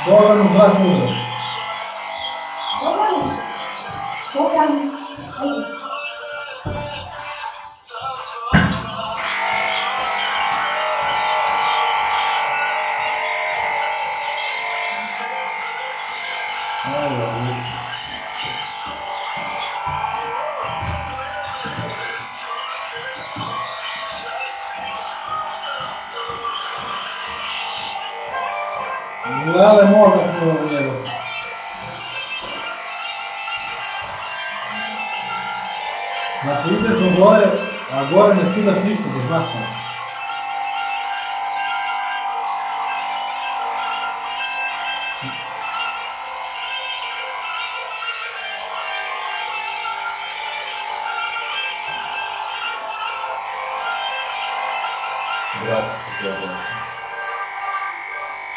Dovoljno zračni uzor. Lele mozak mu u njegu. Znači ideš do gore, a gore ne skidaš ništa da znaš sam.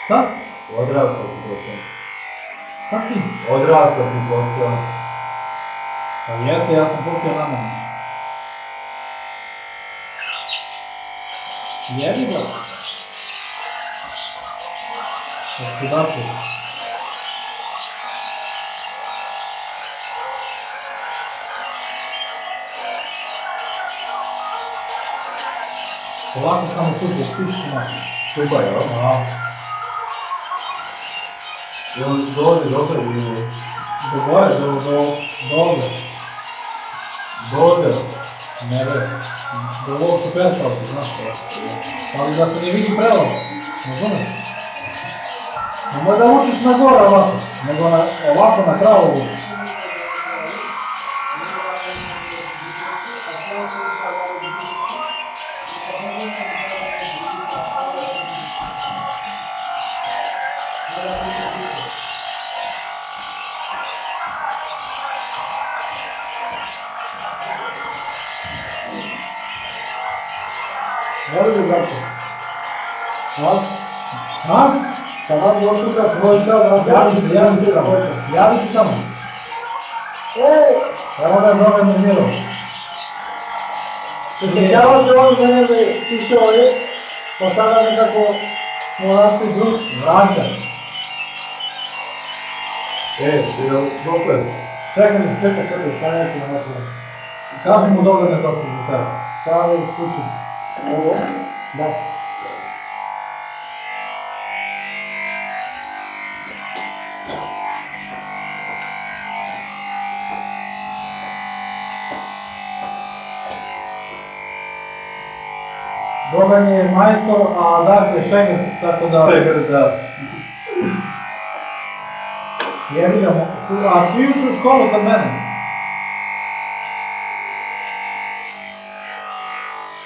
Šta? Odrastao ti postao. Šta si? Odrastao ti postao. Pa jeste, ja sam postao naman. Jedi ga. Gospodarstvo. Polako samo tu, piški mati. Šuba, jel? Aha. I on dolazi dobro ili... Do gore, do ovdje. Dođe. Ne bre. Do ovog čupeta ovdje, znaš to. Ali da se ne vidi prelaz. Razumiješ? Nemoj da učiš na gore ovako, nego ovako na kravu učiš. Voli li zato? Ha? Sada bi otuka tvojka, javi se tamo. Javi se tamo. Evo da je mnogo nervirao. Sjećavao se ovdje da ne bi sišao ovdje, pa sada nekako smo našli drug. Vraća. Dokle? Čekaj, šta je ti na našli? Kaži mu dobro ne dokle za tebe. Sada iskućim. Ovo? Da. Dogan je majstor, a Dark je šeger, tako da... Šeger, da. Jebi ga, a svi uči u školu kod mene.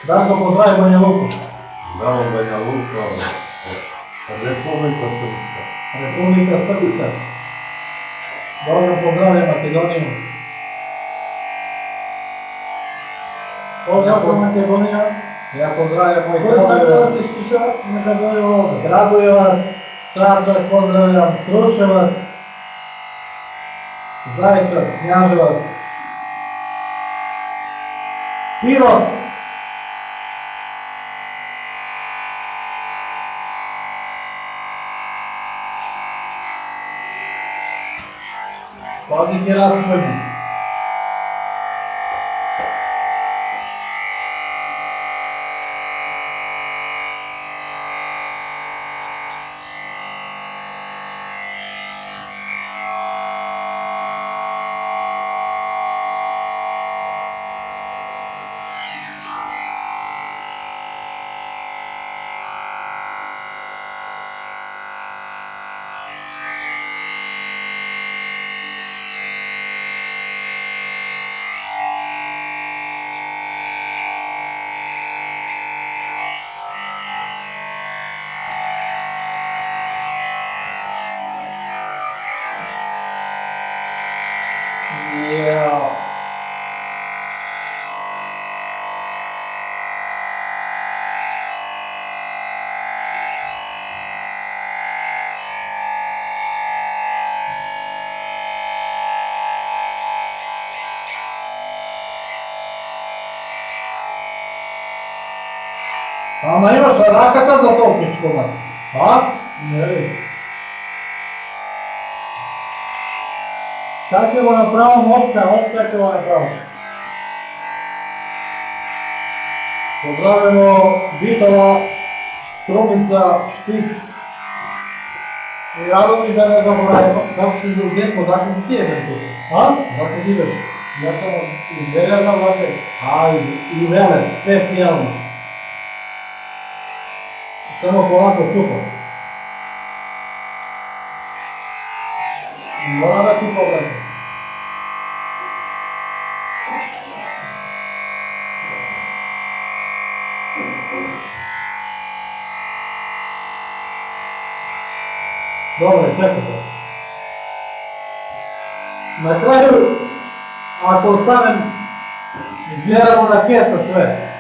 Darko, pozdravi Banja Luku. Bravo Banja Luka. Republika Srpska. Republika Srpska. Dobro pozdravljam Makedoniju. Pozdrav za Makedonija. Ja pozdravljam moj Koji sad Kragujevac. se stiša neka doje ovdje? Kragujevac, Čačak pozdravljam, Kruševac, Zaječar, Knjaževac, Pirot. Pazi ti raspojni. Ama imaš rakata za to pičko, mati. A? Ne. Sad ćemo na pravom opcija ćemo na pravom. Pozdravimo Vitala, Strumica, Štih. I Arovi da ne zaboravimo. Kako se zove, gdje smo, dakle si ti jedan tu? A? Dakle ti ideš? Ja sam iz Belja znam dakle. A, i Veles, specijalno. Samo polako čupa. Mora da ti pogledam. Dobre, čekaj to. Na kraju, ako ostanem, gledamo na keca sve.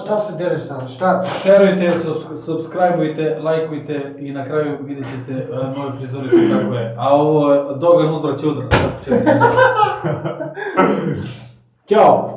Šta se deliš sada? Šta? Šerujte, subscribeujte, lajkujte i na kraju vidjet ćete moju frizuricu kako je. A ovo je Dogan uzvrać udra. Ćao!